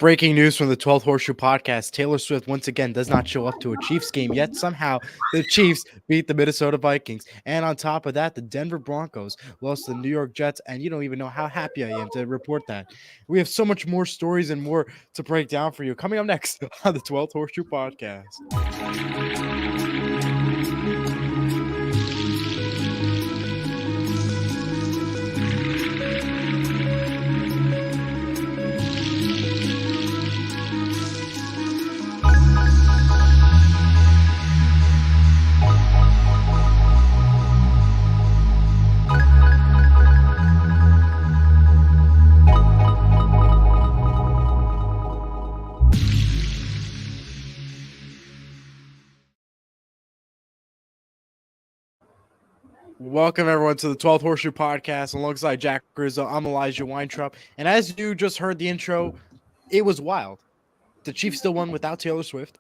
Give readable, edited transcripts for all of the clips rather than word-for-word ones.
Breaking news from the 12th Horseshoe podcast. Taylor Swift once again does not show up to a Chiefs game, yet somehow the Chiefs beat the Minnesota Vikings. And on top of that, the Denver Broncos lost to the New York Jets, and you don't even know how happy I am to report that. We have so much more stories and more to break down for you coming up next on the 12th Horseshoe podcast. Welcome, everyone, to the 12th Horseshoe Podcast. Alongside Jack Rizzo, I'm Elijah Weintraub. And as you just heard the intro, it was wild. The Chiefs still won without Taylor Swift,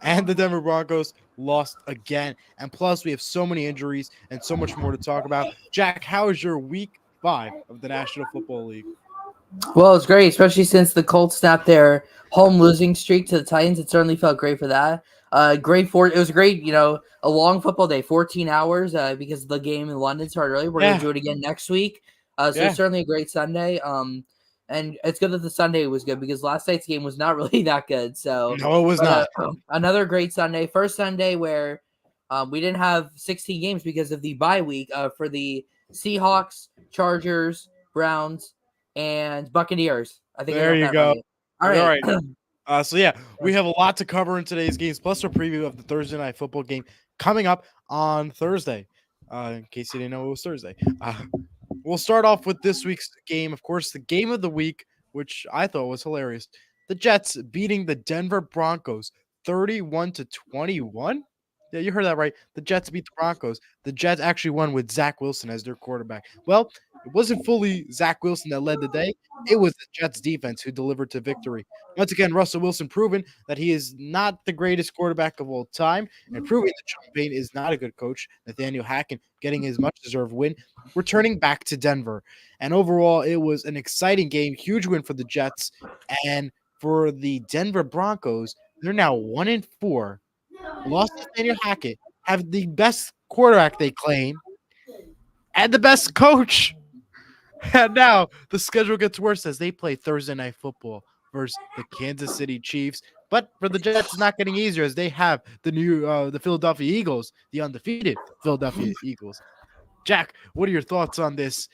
and the Denver Broncos lost again. And plus, we have so many injuries and so much more to talk about. Jack, how is your week 5 of the National Football League? Well, it's great, especially since the Colts snapped their home losing streak to the Titans. It certainly felt great for that. It was great, a long football day, 14 hours because the game in London started early. We're going to do it again next week. It's certainly a great Sunday. And it's good that the Sunday was good because last night's game was not really that good. So no, it was not. Another great Sunday. First Sunday where we didn't have 16 games because of the bye week for the Seahawks, Chargers, Browns, and Buccaneers. I think there you go. Right. All right. We have a lot to cover in today's games, plus a preview of the Thursday night football game coming up on Thursday. In case you didn't know it was Thursday. We'll start off with this week's game. Of course, the game of the week, which I thought was hilarious. The Jets beating the Denver Broncos 31-21. Yeah, you heard that right. The Jets beat the Broncos. The Jets actually won with Zach Wilson as their quarterback. Well, it wasn't fully Zach Wilson that led the day. It was the Jets defense who delivered to victory. Once again, Russell Wilson proven that he is not the greatest quarterback of all time and proving that Sean Payton is not a good coach. Nathaniel Hackett getting his much-deserved win, returning back to Denver. And overall, it was an exciting game, huge win for the Jets. And for the Denver Broncos, they're now 1-4. Lost Nathaniel Hackett, have the best quarterback they claim, and the best coach. And now the schedule gets worse as they play Thursday night football versus the Kansas City Chiefs. But for the Jets, it's not getting easier as they have the Philadelphia Eagles, the undefeated Philadelphia Eagles. Jack, what are your thoughts on this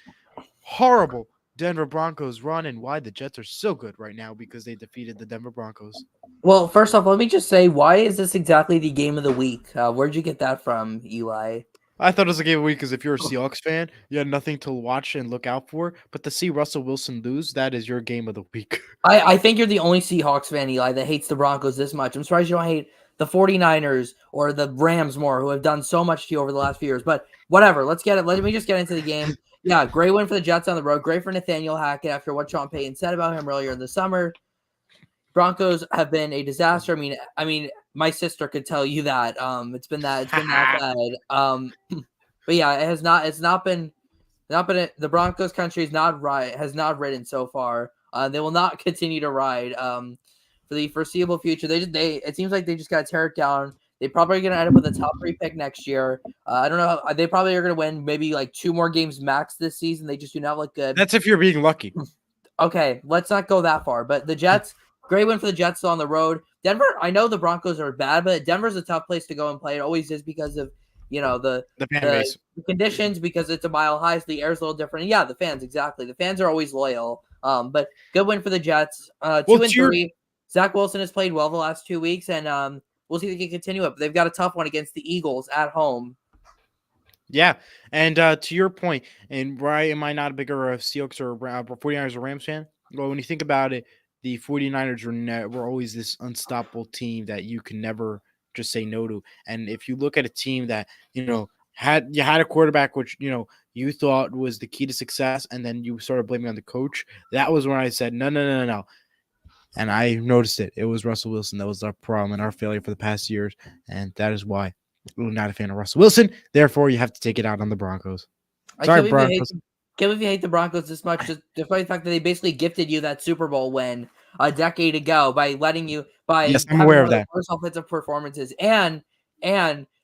horrible Denver Broncos run and why the Jets are so good right now because they defeated the Denver Broncos? Well, first off, let me just say, why is this exactly the game of the week? Where'd you get that from, Eli? I thought it was a game of the week because if you're a Seahawks fan, you had nothing to watch and look out for. But to see Russell Wilson lose, that is your game of the week. I think you're the only Seahawks fan, Eli, that hates the Broncos this much. I'm surprised you don't hate the 49ers or the Rams more, who have done so much to you over the last few years. But whatever, let's get it. Let me just get into the game. Yeah, great win for the Jets on the road. Great for Nathaniel Hackett after what Sean Payton said about him earlier in the summer. Broncos have been a disaster. I mean, my sister could tell you that. It's been that bad. But yeah, it's not been the Broncos country has not ridden so far. They will not continue to ride for the foreseeable future. It seems like they just got to tear it down. They probably are going to end up with a top 3 pick next year. I don't know. They probably are going to win maybe like 2 more games max this season. They just do not look good. That's if you're being lucky. Okay, let's not go that far. But the Jets, great win for the Jets on the road. Denver, I know the Broncos are bad, but Denver's a tough place to go and play. It always is because of the conditions, because it's a mile high, so the air's a little different. And yeah, the fans, exactly. The fans are always loyal. But good win for the Jets. 2-3. Zach Wilson has played well the last 2 weeks, and we'll see if they can continue it. But they've got a tough one against the Eagles at home. Yeah, and to your point, and why am I not a bigger Seahawks or 49ers or Rams fan? Well, when you think about it, the 49ers were always this unstoppable team that you can never just say no to. And if you look at a team that, had a quarterback which, you thought was the key to success, and then you started blaming on the coach, that was when I said, no. And I noticed it. It was Russell Wilson. That was our problem and our failure for the past years. And that is why we're not a fan of Russell Wilson. Therefore, you have to take it out on the Broncos. Sorry, Broncos. Can't believe you hate the Broncos this much, just despite the fact that they basically gifted you that Super Bowl win. a decade ago by letting you Yes, by I'm having aware one of of the that. worst offensive performances, and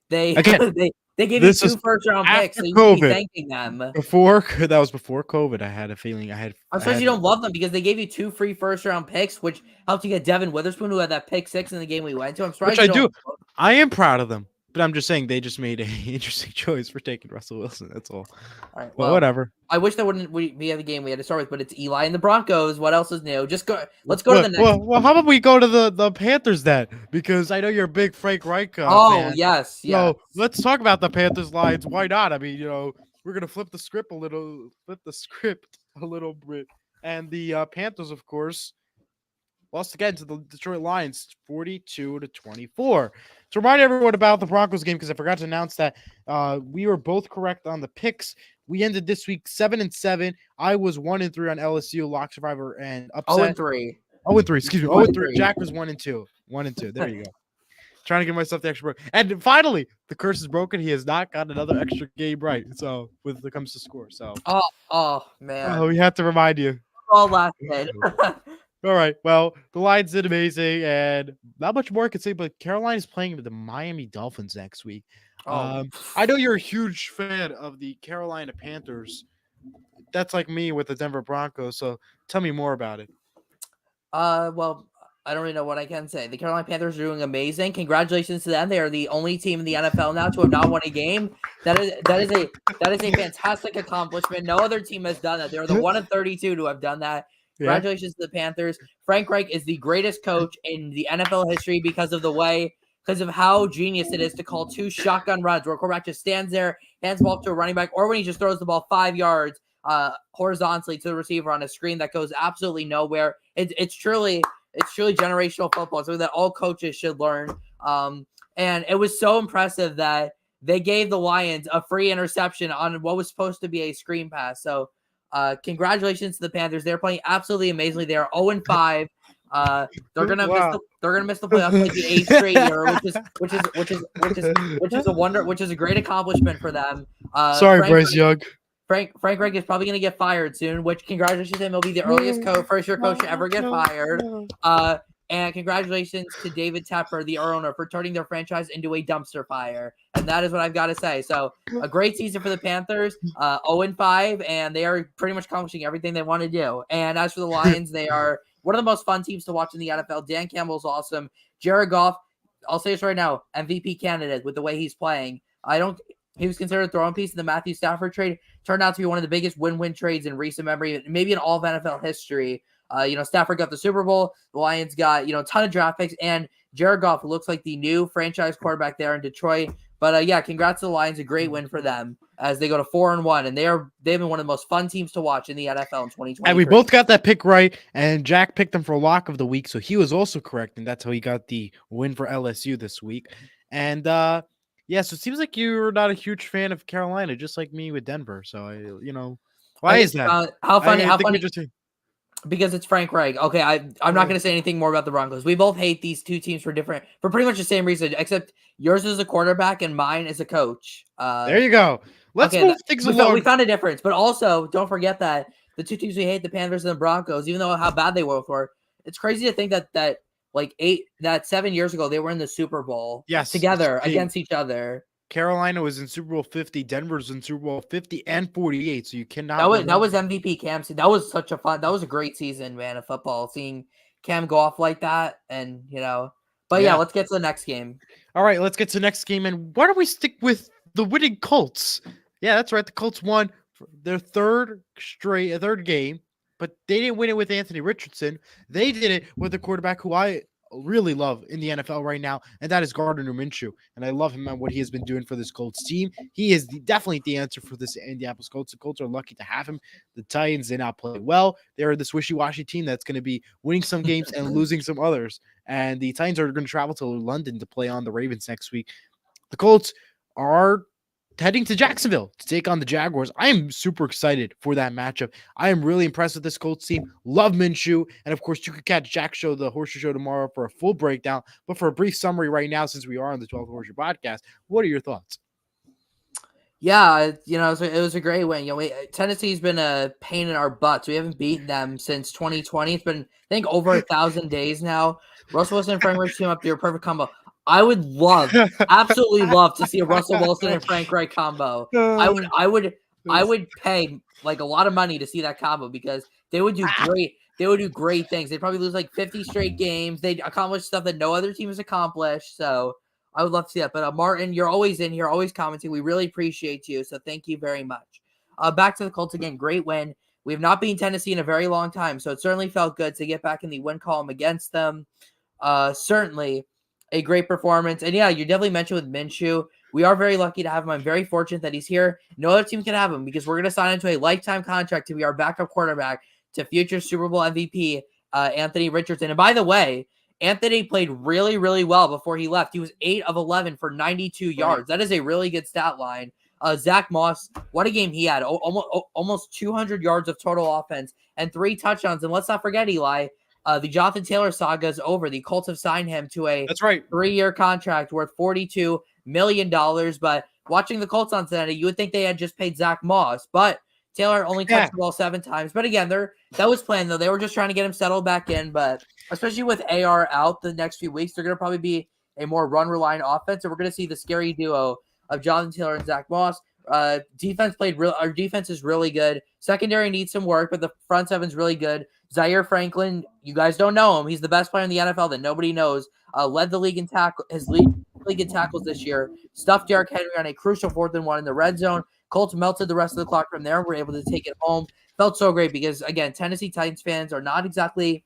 they Again, they gave you this is 2 first round picks, after so you should be COVID. thanking them. That was before COVID. I had a feeling I'm I surprised had you don't love them because they gave you 2 free first round picks, which helped you get Devin Witherspoon, who had that pick 6 in the game we went to. I'm which surprised I you don't. do. I am proud of them, but I'm just saying they just made an interesting choice for taking Russell Wilson. That's all. All right. But Well, whatever. I wish that wouldn't we have the game we had to start with, but it's Eli and the Broncos. What else is new? Just go. Let's go to the next. Well, how about we go to the Panthers then? Because I know you're a big Frank Reich Oh fan. yes, yes. So let's talk about the Panthers lines. Why not? I mean, we're gonna flip the script a little bit. And the Panthers, of course, lost again to the Detroit Lions, 42-24. To remind everyone about the Broncos game, because I forgot to announce that we were both correct on the picks. We ended this week 7-7. I was 1-3 on LSU, Lock Survivor, and Oh and upset. 3. 0-3, excuse me. 0-3. 1-3. Jack was 1-2. 1-2. There you go. Trying to give myself the extra break. And finally, the curse is broken. He has not got another extra game right. So when it comes to score. So Oh man. we have to remind you. All last hit. All right. Well, the Lions did amazing, and not much more I could say. But Carolina is playing with the Miami Dolphins next week. Oh. I know you're a huge fan of the Carolina Panthers. That's like me with the Denver Broncos. So tell me more about it. Well, I don't really know what I can say. The Carolina Panthers are doing amazing. Congratulations to them. They are the only team in the NFL now to have not won a game. That is a fantastic accomplishment. No other team has done that. They're the 1 of 32 to have done that. Yeah. Congratulations to the Panthers. Frank Reich is the greatest coach in the NFL history because of how genius it is to call 2 shotgun runs where a quarterback just stands there, hands the ball to a running back, or when he just throws the ball 5 yards horizontally to the receiver on a screen that goes absolutely nowhere. It's truly generational football. Something that all coaches should learn. And it was so impressive that they gave the Lions a free interception on what was supposed to be a screen pass. So congratulations to the Panthers. They're playing absolutely amazingly. They are 0-5. They're gonna miss the playoffs like the 8th straight year, which is a wonder, which is a great accomplishment for them. Sorry, Bryce Young. Frank Reich is probably going to get fired soon, which congratulations to him. He'll be the earliest first-year coach to ever get fired. And congratulations to David Tepper, the owner, for turning their franchise into a dumpster fire. And that is what I've got to say. So a great season for the Panthers, 0-5, and they are pretty much accomplishing everything they want to do. And as for the Lions, they are one of the most fun teams to watch in the NFL. Dan Campbell's awesome. Jared Goff, I'll say this right now, MVP candidate with the way he's playing. He was considered a throwing piece in the Matthew Stafford trade. Turned out to be one of the biggest win-win trades in recent memory, maybe in all of NFL history. Stafford got the Super Bowl. The Lions got, a ton of draft picks. And Jared Goff looks like the new franchise quarterback there in Detroit. But, congrats to the Lions. A great win for them as they go to 4-1. And they've been one of the most fun teams to watch in the NFL in 2020. And we both got that pick right. And Jack picked them for lock of the week. So he was also correct. And that's how he got the win for LSU this week. And, yeah, so it seems like you're not a huge fan of Carolina, just like me with Denver. So, why is that? How funny? Because it's Frank Reich. Okay, I'm not going to say anything more about the Broncos. We both hate these two teams for pretty much the same reason, except yours is a quarterback and mine is a coach. There you go. Let's move things along. We found a difference, but also don't forget that the two teams we hate, the Panthers and the Broncos, even though how bad they were, it's crazy to think that 7 years ago they were in the Super Bowl together against each other. Carolina was in Super Bowl 50, Denver's in Super Bowl 50 and 48, so you cannot that was MVP Cam. That was a great season, man, of football, seeing Cam go off like that. And let's get to the next game. All right, let's get to the next game. And why don't we stick with the winning Colts? Yeah, that's right. The Colts won their third game, but they didn't win it with Anthony Richardson. They did it with a quarterback who I really love in the NFL right now, and that is Gardner Minshew. And I love him and what he has been doing for this Colts team. He is definitely the answer for this Indianapolis Colts. The Colts are lucky to have him. The Titans did not play well. They are this wishy-washy team that's going to be winning some games and losing some others. And the Titans are going to travel to London to play on the Ravens next week. The Colts are heading to Jacksonville to take on the Jaguars. I am super excited for that matchup. I am really impressed with this Colts team. Love Minshew. And of course, you could catch Jack Show, the Horseshoe Show, tomorrow for a full breakdown. But for a brief summary right now, since we are on the 12th Horseshoe podcast, what are your thoughts? Yeah, it was a great win. Tennessee's been a pain in our butts. We haven't beaten them since 2020. It's been, I think, over 1,000 days now. Russell Wilson and Frank Reich team up there, perfect combo. I would absolutely love to see a Russell Wilson and Frank Reich combo. I would, Uh, I would, I it's- would pay like a lot of money to see that combo because they would do ah, great. They would do great things. They'd probably lose like 50 straight games. They'd accomplish stuff that no other team has accomplished. So I would love to see that. But Martin, you're always in here, always commenting. We really appreciate you. So thank you very much. Back to the Colts again. Great win. We have not beaten Tennessee in a very long time. So it certainly felt good to get back in the win column against them. Certainly a great performance. And yeah, you definitely mentioned with Minshew. We are very lucky to have him. I'm very fortunate that he's here. No other team can have him because we're going to sign into a lifetime contract to be our backup quarterback to future Super Bowl MVP, Anthony Richardson. And by the way, Anthony played really, really well before he left. He was 8 of 11 for 92 right. yards. That is a really good stat line. Zach Moss, what a game he had. Almost 200 yards of total offense and 3 touchdowns. And let's not forget, Eli, the Jonathan Taylor saga is over. The Colts have signed him to a That's right. 3-year contract worth $42 million. But watching the Colts on Saturday, you would think they had just paid Zach Moss. But Taylor only touched Yeah. the ball 7 times. But again, that was planned, though. They were just trying to get him settled back in. But especially with AR out the next few weeks, they're going to probably be a more run-reliant offense. And we're going to see the scary duo of Jonathan Taylor and Zach Moss. Our defense is really good. Secondary needs some work, but the front seven's really good. Zaire Franklin, you guys don't know him. He's the best player in the NFL that nobody knows. Led the league in league in tackles this year. Stuffed Derrick Henry on a crucial 4th and 1 in the red zone. Colts melted the rest of the clock from there. We're able to take it home. Felt so great because again, Tennessee Titans fans are not exactly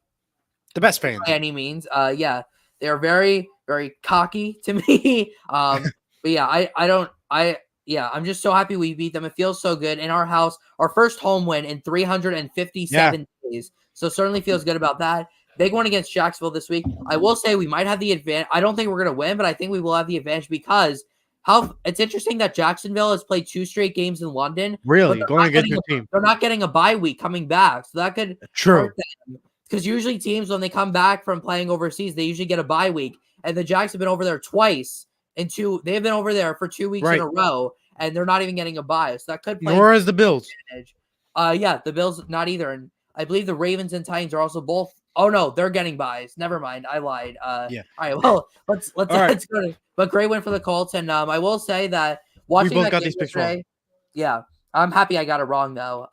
The best by fans. any means. Yeah, they are very, very cocky to me. But yeah, I'm just so happy we beat them. It feels so good in our house. Our first home win in 357 days. So certainly feels good about that. Big one against Jacksonville this week. I will say we might have the advantage. I don't think we're going to win, but I think we will have the advantage because it's interesting that Jacksonville has played 2 straight games in London, but Really, going against your team. they're not getting a bye week coming back. So that could True. hurt them. Because usually teams, when they come back from playing overseas, they usually get a bye week. And the Jags have been over there twice. They've been over there for 2 weeks in a row, and they're not even getting a bye. So that could play. Nor as the Bills. Advantage. Yeah, the Bills not either. And I believe the Ravens and Titans are also both. Oh no, they're getting buys. Never mind, I lied. Yeah. All right, well let's All right. let's go. But great win for the Colts, and I will say that watching both that got game these picks wrong. yesterday, yeah, I'm happy I got it wrong though.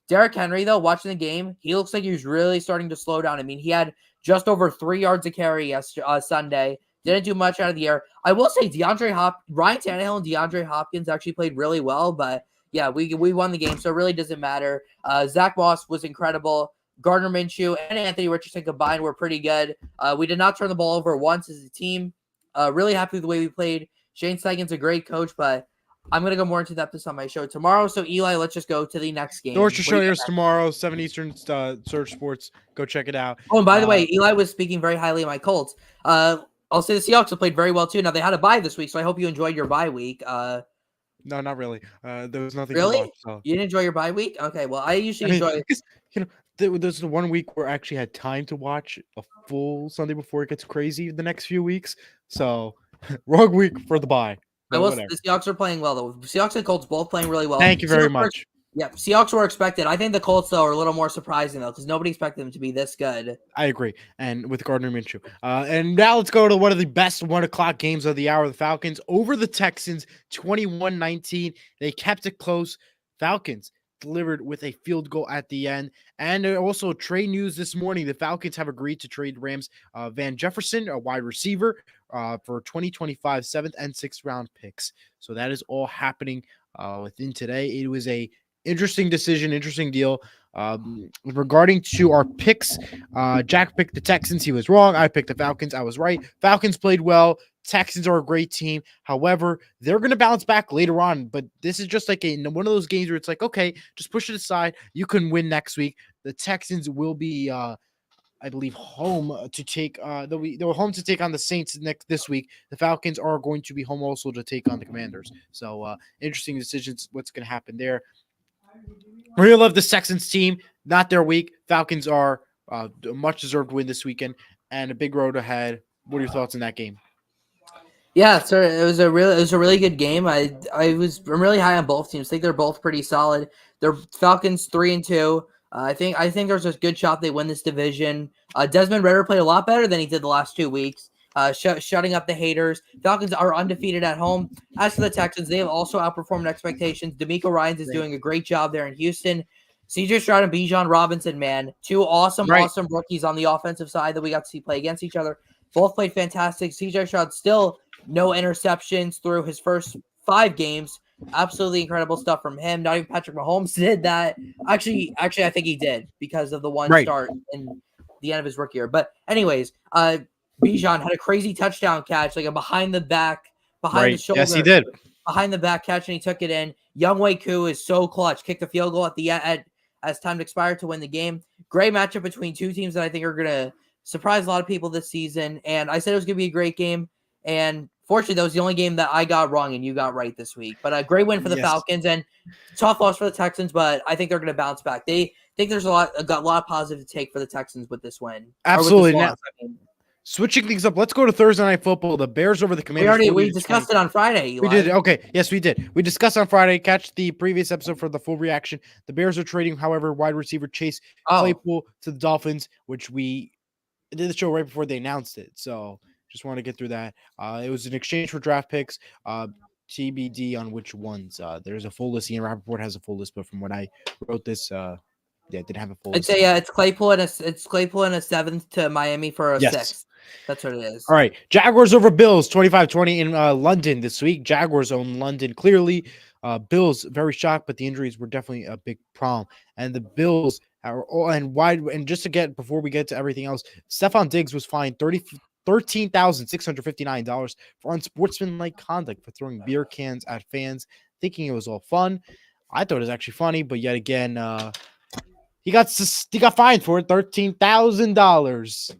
Derrick Henry though, watching the game, he looks like he was really starting to slow down. I mean, he had just over 3 yards a carry Sunday. Didn't do much out of the air. I will say Ryan Tannehill and DeAndre Hopkins actually played really well, but yeah, we won the game, so it really doesn't matter. Zach Moss was incredible. Gardner Minshew and Anthony Richardson combined were pretty good. We did not turn the ball over once as a team. Really happy with the way we played. Shane Steichen's a great coach, but I'm going to go more into depth on my show tomorrow. So, Eli, let's just go to the next game. The Horseshoe show airs tomorrow, 7 Eastern, Surge Sports. Go check it out. Oh, and by the way, Eli was speaking very highly of my Colts. I'll say the Seahawks have played very well, too. Now, they had a bye this week, so I hope you enjoyed your bye week. No, not really. There was nothing really? to watch. So. You didn't enjoy your bye week? Okay, well, I usually enjoy it. Because, there's the 1 week where I actually had time to watch a full Sunday before it gets crazy the next few weeks. So, wrong week for the bye. The Seahawks are playing well, though. Seahawks and Colts both playing really well. Thank you very much. Yeah, Seahawks were expected. I think the Colts, though, are a little more surprising, though, because nobody expected them to be this good. I agree. And with Gardner Minshew. And now let's go to one of the best 1 o'clock games of the hour. The Falcons over the Texans, 21-19. They kept it close. Falcons delivered with a field goal at the end. And also trade news this morning. The Falcons have agreed to trade Rams Van Jefferson, a wide receiver, for 2025 7th and 6th round picks. So that is all happening within today. It was a interesting decision, interesting deal. Regarding to our picks, Jack picked the Texans. He was wrong. I picked the Falcons. I was right. Falcons played well. Texans are a great team. However, they're going to bounce back later on. But this is just like one of those games where it's like, okay, just push it aside. You can win next week. The Texans will be, I believe, home to take. They're home to take on the Saints this week. The Falcons are going to be home also to take on the Commanders. So interesting decisions. What's going to happen there? Really love the Texans team. Not their week. Falcons are a much deserved win this weekend and a big road ahead. What are your thoughts on that game? Yeah, so it was a really good game. I'm really high on both teams. I think they're both pretty solid. They're Falcons 3-2. I think there's a good shot they win this division. Desmond Ritter played a lot better than he did the last 2 weeks. Shutting up the haters. Falcons are undefeated at home. As for the Texans, they have also outperformed expectations. D'Amico Ryans is Right. doing a great job there in Houston. CJ Stroud and Bijan Robinson, man, two Right. awesome rookies on the offensive side that we got to see play against each other. Both played fantastic. CJ Stroud still no interceptions through his first 5 games. Absolutely incredible stuff from him. Not even Patrick Mahomes did that. Actually, I think he did because of the one Right. start in the end of his rookie year. But anyways, Bijan had a crazy touchdown catch, like a behind the Right. Yes, he shoulder, did. behind the back catch, and he took it in. Young Wei Koo is so clutch. Kicked a field goal at the end as time expired to win the game. Great matchup between two teams that I think are gonna surprise a lot of people this season. And I said it was gonna be a great game. And fortunately, that was the only game that I got wrong and you got right this week. But a great win for the Yes. Falcons and tough loss for the Texans. But I think they're going to bounce back. They think there's a lot of positive to take for the Texans with this win or with this Absolutely. Now, loss. I mean, switching things up, let's go to Thursday Night Football. The Bears over the Commanders, we 40-20. discussed it on Friday, We did. Eli. Okay. Yes, we did. We discussed on Friday. Catch the previous episode for the full reaction. The Bears are trading, however, wide receiver Chase Oh, Claypool to the Dolphins, which we did the show right before they announced it. So just want to get through that. It was an exchange for draft picks. TBD on which ones. There's a full list. Ian Rappaport has a full list, but from when I wrote this, yeah, didn't have a full I'd list. say it's Claypool and a 7th to Miami for a Yes. 6th. That's what it is. All right. Jaguars over Bills, 25-20 in London this week. Jaguars own London clearly. Bills very shocked, but the injuries were definitely a big problem. And the Bills are and wide. And just to get before we get to everything else, Stephon Diggs was fined $13,659 for unsportsmanlike conduct for throwing beer cans at fans, thinking it was all fun. I thought it was actually funny, but yet again, he got fined for it, $13,000.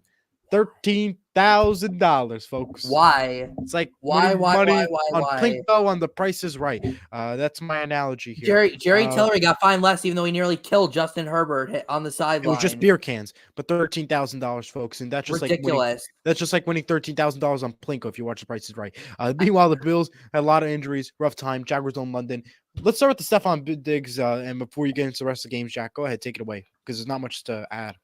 $13,000, folks. Why? It's like Why? putting Why? Why? money Why? on Why? Plinko on The Price is Right. That's my analogy here. Jerry Tillery got fined less, even though he nearly killed Justin Herbert on the It was just sideline. beer cans, but $13,000, folks, and that's just like winning. Ridiculous. That's just like winning $13,000 on Plinko if you watch The Price is Right. Meanwhile, the Bills had a lot of injuries, rough time. Jaguars on London. Let's start with the Stephon Diggs, and before you get into the rest of the games, Jack, go ahead, take it away because there's not much to add.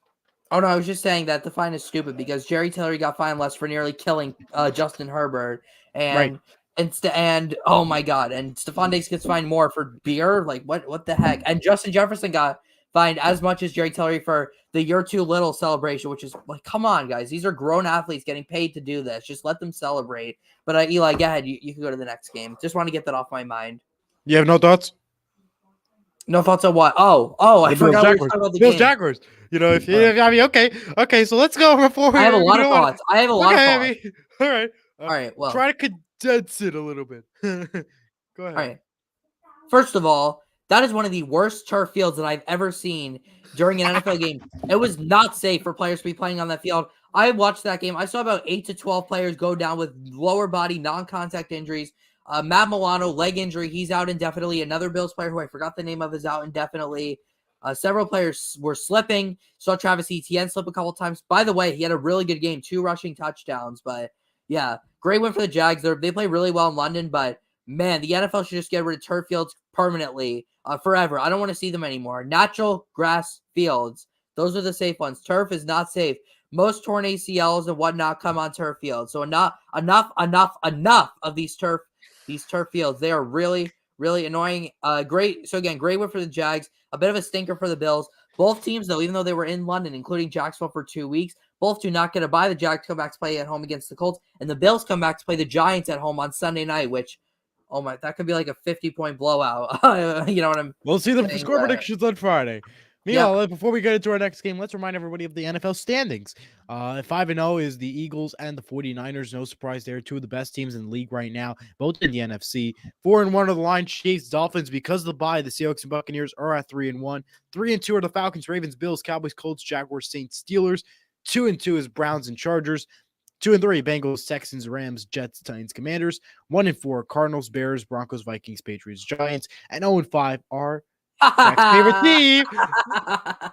Oh no, I was just saying that the fine is stupid because Jerry Tillery got fined less for nearly killing Justin Herbert, Right. and oh my god, and Stephon Diggs gets fined more for beer. Like what the heck? And Justin Jefferson got fined as much as Jerry Tillery for the "You're Too Little" celebration, which is like, come on, guys, these are grown athletes getting paid to do this. Just let them celebrate. But Eli, go ahead, you can go to the next game. Just want to get that off my mind. You have no thoughts? No thoughts on what? I The Bills forgot we were Jaguars. talking about the Bills game. Jaguars. If you, I mean, okay. So let's go before we. I have a lot You of know what? thoughts. I have a lot of Okay, I thoughts. mean, all right. All right, well, Try to condense it a little bit. Go all ahead. right. First of all, that is one of the worst turf fields that I've ever seen during an NFL game. It was not safe for players to be playing on that field. I watched that game. I saw about 8 to 12 players go down with lower body non-contact injuries. Matt Milano, leg injury. He's out indefinitely. Another Bills player who I forgot the name of is out indefinitely. Several players were slipping. Saw Travis Etienne slip a couple times. By the way, he had a really good game, 2 rushing touchdowns. But yeah, great win for the Jags. They play really well in London, but man, the NFL should just get rid of turf fields permanently, forever. I don't want to see them anymore. Natural grass fields. Those are the safe ones. Turf is not safe. Most torn ACLs and whatnot come on turf fields. So enough of these turf fields. They are really, really annoying. Great. So again, great win for the Jags. A bit of a stinker for the Bills. Both teams, though, even though they were in London, including Jacksonville for 2 weeks, both do not get a bye. The Jags come back to play at home against the Colts, and the Bills come back to play the Giants at home on Sunday night, which, oh my, that could be like a 50-point blowout. You know what I'm We'll see the saying? score predictions on Friday. Yep. Meanwhile, before we get into our next game, let's remind everybody of the NFL standings. 5-0 is the Eagles and the 49ers. No surprise there. 2 of the best teams in the league right now, both in the NFC. 4-1 are the Lions, Chiefs, Dolphins. Because of the bye, the Seahawks and Buccaneers are at 3-1. 3-2 are the Falcons, Ravens, Bills, Cowboys, Colts, Jaguars, Saints, Steelers. 2-2 is Browns and Chargers. 2-3, Bengals, Texans, Rams, Jets, Titans, Commanders. 1-4, Cardinals, Bears, Broncos, Vikings, Patriots, Giants. And 0-5 are Jack's favorite team,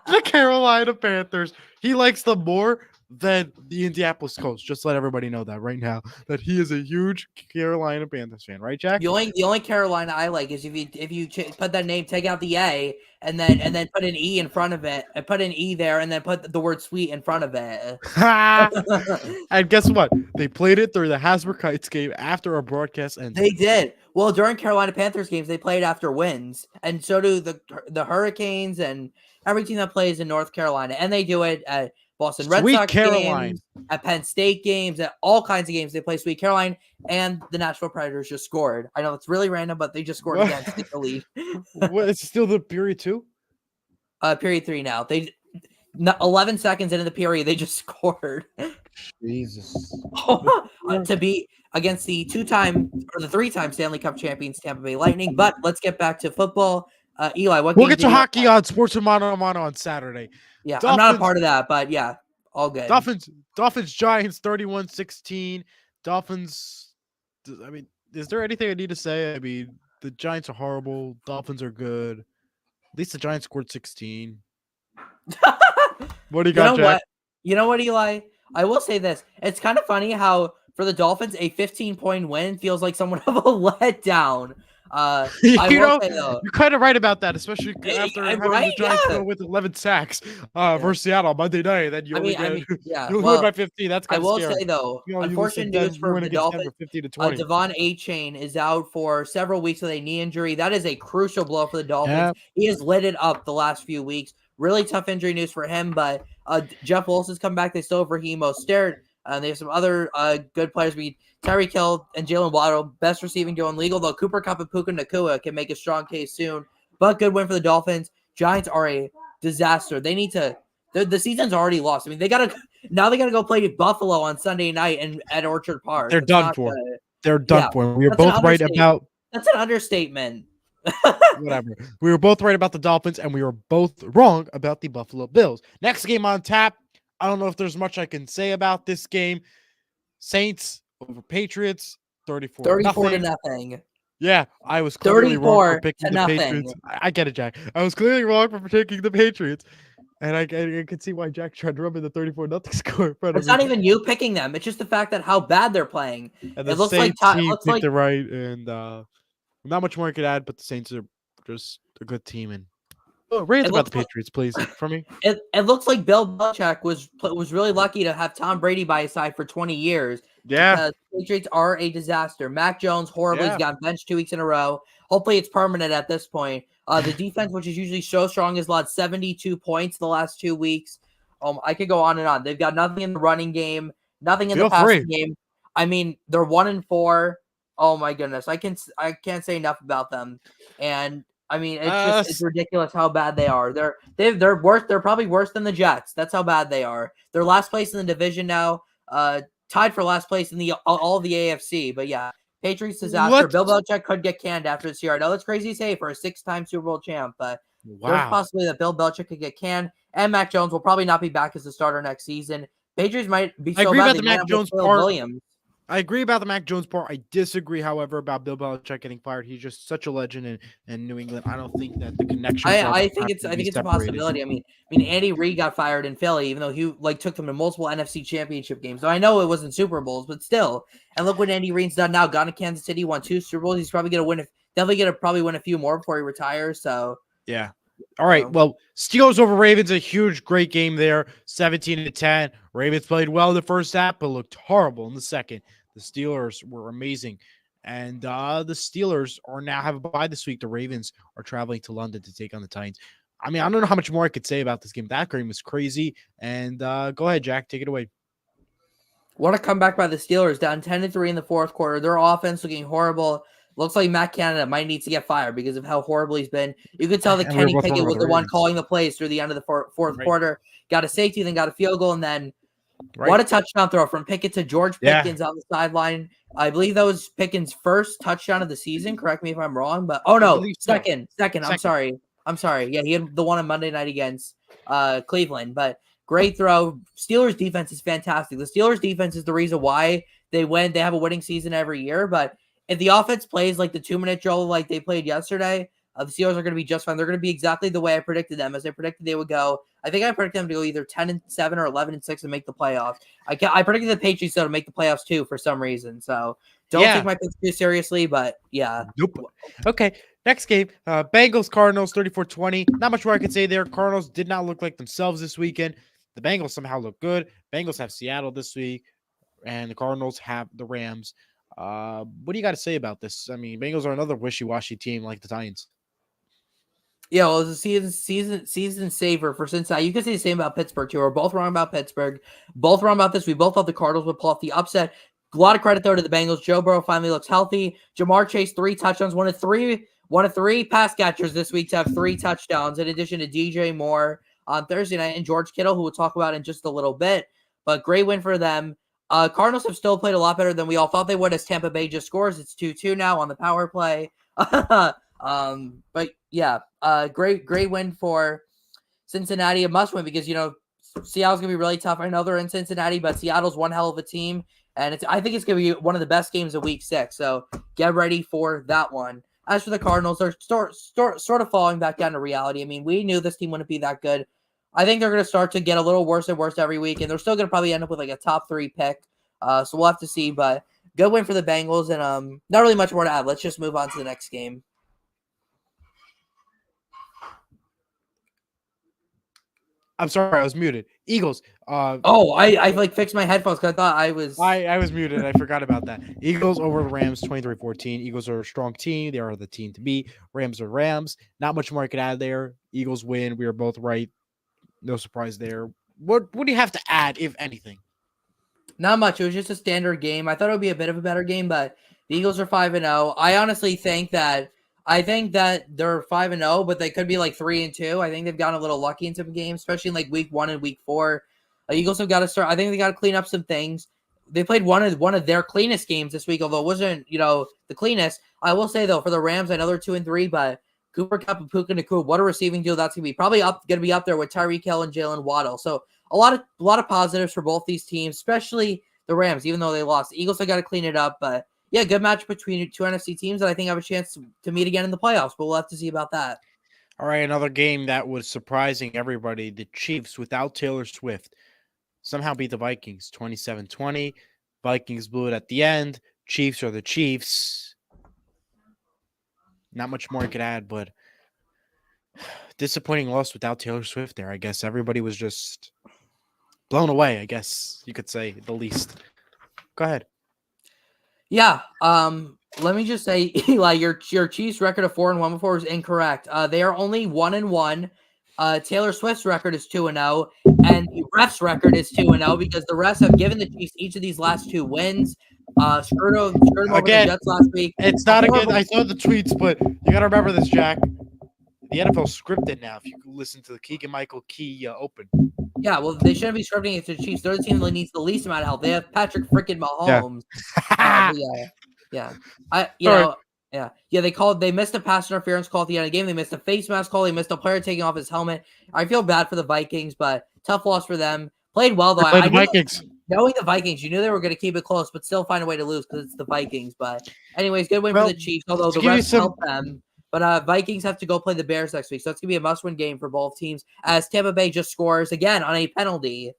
the Carolina Panthers. He likes them more than the Indianapolis Colts. Just let everybody know that right now that he is a huge Carolina Panthers fan, right, Jack? The only Carolina I like is if you put that name, take out the A, and then put an E in front of it, and put an E there, and then put the word "sweet" in front of it. And guess what? They played it during the Hasbro Kites game after our broadcast ended. They did. Well, during Carolina Panthers games, they played after wins, and so do the Hurricanes and every team that plays in North Carolina, and they do it at Boston Red Sweet Sox Caroline. games, at Penn State games, at all kinds of games. They play Sweet Caroline, and the Nashville Predators just scored. I know it's really random, but they just scored What? again to take the lead. What? It's still the period 2? Period 3 now. 11 seconds into the period, they just scored. Jesus. To be against the 3-time Stanley Cup champions Tampa Bay Lightning. But let's get back to football. Eli, what We'll game get did to you hockey on Sports Mano a Mano on Saturday. Yeah, I'm not a Dolphins, part of that, but yeah, all good. Dolphins Giants 31-16. Dolphins, I mean, is there anything I need to say? I mean, the Giants are horrible. Dolphins are good. At least the Giants scored 16. What do you got, Jack? You know what, Eli? I will say this. It's kind of funny how for the Dolphins, a 15-point win feels like somewhat of a letdown. I will say though, you're kind of right about that, especially after I'm having right, the Giants yeah. go with 11 sacks versus Seattle on Monday night. Then you only yeah. you Well, win by 15. That's I kind of will scary. say though, You lose unfortunate to news you for win the against Dolphins. Denver 50-20. Devon A-Chain is out for several weeks with a knee injury. That is a crucial blow for the Dolphins. Yeah. He has lit it up the last few weeks. Really tough injury news for him, but Jeff Wilson's come back. They still have Raheem Mostert. They have some other good players. Tyreek Hill and Jalen Waddle, best receiving going legal, though Cooper Kupp and Puka Nacua can make a strong case soon. But good win for the Dolphins. Giants are a disaster. They need to the season's already lost. I mean, they gotta go play Buffalo on Sunday night and at Orchard Park. They're done for. Good. They're done for. We were That's both right about That's an understatement. whatever. We were both right about the Dolphins, and we were both wrong about the Buffalo Bills. Next game on tap. I don't know if there's much I can say about this game. Saints over Patriots, 34-0. Yeah, I was clearly wrong for picking the 34-0. Patriots. I get it, Jack. I was clearly wrong for picking the Patriots. And I can see why Jack tried to rub in the 34-0 score in front of me. It's not even you picking them. It's just the fact that how bad they're playing. And the it looks Saints like team picked it right. And not much more I could add, but the Saints are just a good team. And rant about the Patriots, please, for me. It looks like Bill Belichick was really lucky to have Tom Brady by his side for 20 years. Yeah. Because the Patriots are a disaster. Mac Jones horribly got benched 2 weeks in a row. Hopefully it's permanent at this point. The defense, which is usually so strong, has allowed 72 points the last 2 weeks. I could go on and on. They've got nothing in the running game, nothing in the passing game. I mean, they're 1-4. Oh my goodness. I can't say enough about them. And I mean, it's ridiculous how bad they are. They're worse. They're probably worse than the Jets. That's how bad they are. They're last place in the division now, tied for last place in all of the AFC. But yeah, Patriots disaster. Bill Belichick could get canned after this year. I know that's crazy to say for a 6-time Super Bowl champ, but there's possibly that Bill Belichick could get canned, and Mac Jones will probably not be back as a starter next season. Patriots might be so bad. The Mac Jones part. I agree about the Mac Jones part. I disagree, however, about Bill Belichick getting fired. He's just such a legend in New England. I don't think that the connection. I think it's a possibility. I mean, Andy Reid got fired in Philly, even though he took them to multiple NFC Championship games. So I know it wasn't Super Bowls, but still. And look what Andy Reid's done now. Gone to Kansas City, won 2 Super Bowls. He's probably gonna win. Probably win a few more before he retires. So yeah. All right. Well, Steelers over Ravens, a great game there. 17-10. Ravens played well in the first half, but looked horrible in the second. The Steelers were amazing. And the Steelers now have a bye this week. The Ravens are traveling to London to take on the Titans. I mean, I don't know how much more I could say about this game. That game was crazy. And go ahead, Jack. Take it away. What a comeback by the Steelers, down 10-3 in the fourth quarter. Their offense looking horrible. Looks like Matt Canada might need to get fired because of how horrible he's been. You could tell that Kenny Pickett was the one calling the plays through the end of the fourth quarter. Got a safety, then got a field goal, and then what a touchdown throw from Pickett to George Pickens on the sideline. I believe that was Pickens' first touchdown of the season. Correct me if I'm wrong, but second. I'm sorry. Yeah, he had the one on Monday night against Cleveland, but great throw. Steelers defense is fantastic. The Steelers defense is the reason why they win. They have a winning season every year, but if the offense plays like the 2-minute drill like they played yesterday, The Seahawks are going to be just fine. They're going to be exactly the way I predicted them, as I predicted they would go. I think I predicted them to go either 10-7 or 11-6 and make the playoffs. I predicted the Patriots though to make the playoffs too for some reason. So don't take Yeah. my picks too seriously, but yeah. Nope. Okay. Next game, Bengals Cardinals 34-20. Not much more I can say there. Cardinals did not look like themselves this weekend. The Bengals somehow look good. Bengals have Seattle this week, and the Cardinals have the Rams. What do you got to say about this? I mean, Bengals are another wishy-washy team like the Titans. Yeah, well, it was a season saver for Cincinnati. You can say the same about Pittsburgh too. We're both wrong about Pittsburgh. Both wrong about this. We both thought the Cardinals would pull off the upset. A lot of credit though to the Bengals. Joe Burrow finally looks healthy. Jamar Chase 3 touchdowns. One of three pass catchers this week to have 3 touchdowns, in addition to DJ Moore on Thursday night and George Kittle, who we'll talk about in just a little bit. But great win for them. Cardinals have still played a lot better than we all thought they would, as Tampa Bay just scores. It's 2-2 now on the power play. But yeah, great win for Cincinnati. A must win because, Seattle's gonna be really tough. I know they're in Cincinnati, but Seattle's one hell of a team, and I think it's gonna be one of the best games of Week 6. So get ready for that one. As for the Cardinals, they're sort of falling back down to reality. I mean, we knew this team wouldn't be that good. I think they're gonna start to get a little worse and worse every week, and they're still gonna probably end up with like a top 3 pick. So we'll have to see. But good win for the Bengals, and not really much more to add. Let's just move on to the next game. I'm sorry, I was muted. Eagles. I like fixed my headphones because I thought I was. I was muted. I forgot about that. Eagles over the Rams 23-14. Eagles are a strong team. They are the team to beat. Rams are Rams. Not much more I could add there. Eagles win. We are both right. No surprise there. What do you have to add, if anything? Not much. It was just a standard game. I thought it would be a bit of a better game, but the Eagles are 5-0. I honestly think that they're 5-0, but they could be like 3-2. I think they've gotten a little lucky in some games, especially in like week 1 and week 4. Eagles have got to start. I think they got to clean up some things. They played one of their cleanest games this week, although it wasn't, the cleanest. I will say though, for the Rams, I know they're 2-3, but Cooper Kupp and Puka Nacua, what a receiving deal that's gonna be. Probably going to be up there with Tyreek Hill and Jalen Waddle. So a lot of positives for both these teams, especially the Rams, even though they lost. The Eagles have got to clean it up, but yeah, good match between 2 NFC teams that I think have a chance to meet again in the playoffs, but we'll have to see about that. All right, another game that was surprising everybody. The Chiefs, without Taylor Swift, somehow beat the Vikings 27-20. Vikings blew it at the end. Chiefs are the Chiefs. Not much more I could add, but disappointing loss without Taylor Swift there. I guess everybody was just blown away, I guess you could say, the least. Go ahead. Yeah. Let me just say, Eli, your Chiefs record of 4-1 before is incorrect. They are only 1-1. Taylor Swift's record is 2-0, and the refs' record is 2-0 because the refs have given the Chiefs each of these last 2 wins. Screwed them over the Jets last week. It's not a good. I saw the tweets, but you got to remember this, Jack. The NFL scripted now. If you listen to the Keegan-Michael Key Open. Yeah, well, they shouldn't be scripting it to the Chiefs. They're the team that needs the least amount of help. They have Patrick freaking Mahomes. They missed a pass interference call at the end of the game. They missed a face mask call. They missed a player taking off his helmet. I feel bad for the Vikings, but tough loss for them. Played well though. Knowing the Vikings, you knew they were going to keep it close, but still find a way to lose because it's the Vikings. But anyways, good win for the Chiefs, although the refs helped them. But Vikings have to go play the Bears next week, so it's going to be a must-win game for both teams as Tampa Bay just scores again on a penalty.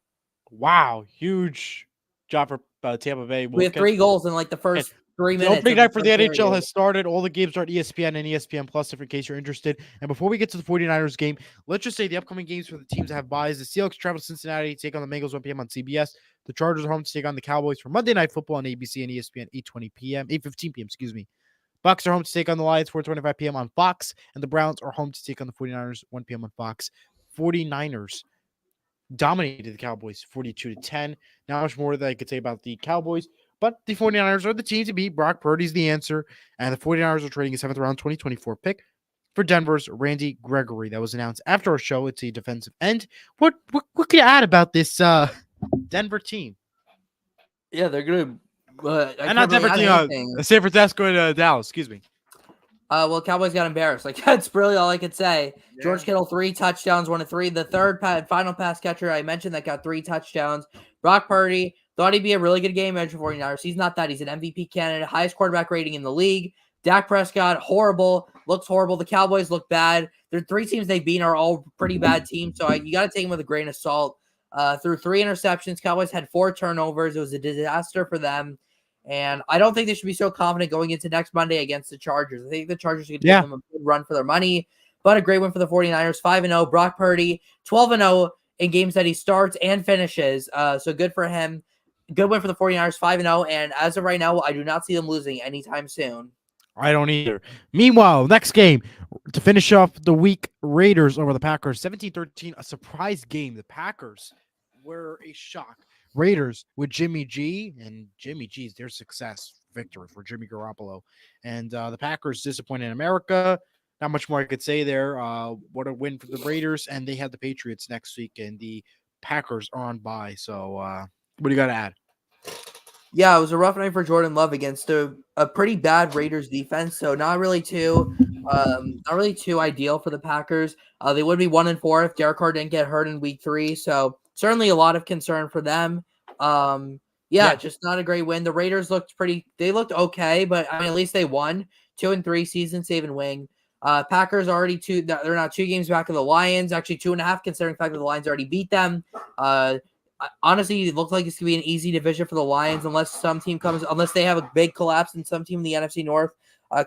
Wow, huge job for Tampa Bay. We have 3 goals in like the first 3 minutes. The opening night for the NHL has started. All the games are at ESPN and ESPN Plus, if in case you're interested. And before we get to the 49ers game, let's just say the upcoming games for the teams that have buys. The Seahawks travel to Cincinnati to take on the Bengals 1 p.m. on CBS. The Chargers are home to take on the Cowboys for Monday Night Football on ABC and ESPN 8:15 p.m. Bucks are home to take on the Lions 4:25 p.m. on Fox, and the Browns are home to take on the 49ers 1 p.m. on Fox. 49ers dominated the Cowboys 42-10. Not much more that I could say about the Cowboys, but the 49ers are the team to beat. Brock Purdy's the answer, and the 49ers are trading a 7th round 2024 pick for Denver's Randy Gregory. That was announced after our show. It's a defensive end. What can you add about this Denver team? Yeah, they're good. And not Denver team, San Francisco and Dallas, excuse me. Well, Cowboys got embarrassed. Like, that's really all I could say. Yeah. George Kittle, 3 touchdowns, 1 of 3. The third final pass catcher I mentioned that got 3 touchdowns. Brock Purdy thought he'd be a really good game manager for 49ers. He's not that. He's an MVP candidate, highest quarterback rating in the league. Dak Prescott, horrible. looks horrible. The Cowboys look bad. The 3 teams they've beaten are all pretty bad teams, so you got to take them with a grain of salt. Through 3 interceptions, Cowboys had 4 turnovers. It was a disaster for them. And I don't think they should be so confident going into next Monday against the Chargers. I think the Chargers could give them a good run for their money, but a great win for the 49ers, 5-0. Brock Purdy, 12-0 in games that he starts and finishes. So good for him. Good win for the 49ers, 5-0. And as of right now, I do not see them losing anytime soon. I don't either. Meanwhile, next game to finish off the week, Raiders over the Packers, 17-13, a surprise game. The Packers were a shock. Raiders with Jimmy G, and Jimmy G's their success victory for Jimmy Garoppolo. And the Packers disappointed in America. Not much more I could say there. What a win for the Raiders, and they have the Patriots next week, and the Packers are on bye. So what do you got to add? Yeah, it was a rough night for Jordan Love against a pretty bad Raiders defense. So not really too ideal for the Packers. They would be 1-4 if Derek Carr didn't get hurt in week 3. So certainly a lot of concern for them. Just not a great win. The Raiders looked okay, but I mean, at least they won 2-3 season saving win. Packers already they're not 2 games back of the Lions, actually 2.5, considering the fact that the Lions already beat them. Honestly, it looks like it's gonna be an easy division for the Lions unless they have a big collapse and some team in the NFC North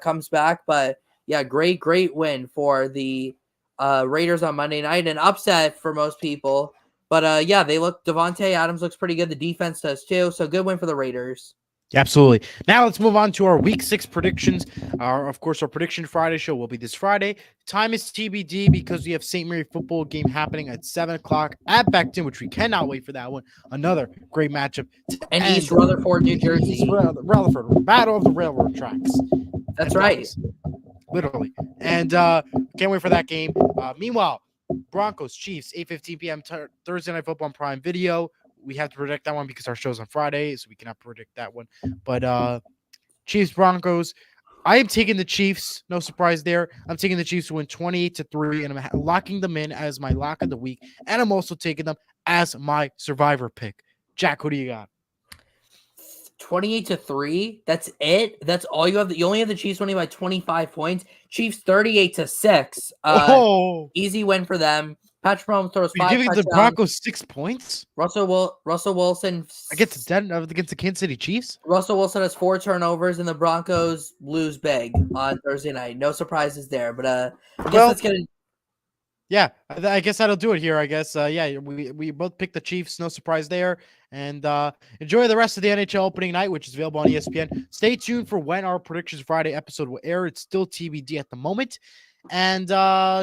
comes back. But yeah, great win for the Raiders on Monday night. An upset for most people. But Devontae Adams looks pretty good. The defense does too. So good win for the Raiders. Absolutely. Now let's move on to our Week 6 predictions. Of course, our Prediction Friday show will be this Friday. Time is TBD because we have St. Mary football game happening at 7 o'clock at Beckton, which we cannot wait for that one. Another great matchup. And East Rutherford, New Jersey. East Rutherford, Battle of the Railroad Tracks. That's right. Literally. And can't wait for that game. Meanwhile, Broncos, Chiefs, 8:15 p.m. Thursday Night Football on Prime Video. We have to predict that one because our show's on Friday, so we cannot predict that one. But Chiefs, Broncos, I am taking the Chiefs. No surprise there. I'm taking the Chiefs to win 28-3, and I'm locking them in as my lock of the week. And I'm also taking them as my survivor pick. Jack, who do you got? 28-3. That's it. That's all you have. You only have the Chiefs winning by 25 points. Chiefs 38-6. Easy win for them. Patrick Mahomes throws 5 touchdowns. You're giving the Broncos 6 points? Russell Wilson against the Kansas City Chiefs? Russell Wilson has 4 turnovers, and the Broncos lose big on Thursday night. No surprises there, but I guess let's get it. Yeah, I guess that'll do it here. I guess we both picked the Chiefs. No surprise there. And enjoy the rest of the NHL opening night, which is available on ESPN. Stay tuned for when our Predictions Friday episode will air. It's still TBD at the moment. And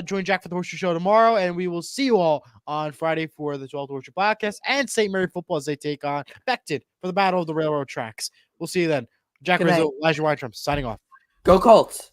join Jack for the Horseshoe Show tomorrow. And we will see you all on Friday for the 12th Horseshoe Podcast and St. Mary football as they take on Beckton for the Battle of the Railroad Tracks. We'll see you then. Jack Rizzo, Elijah Weintraub, signing off. Go Colts.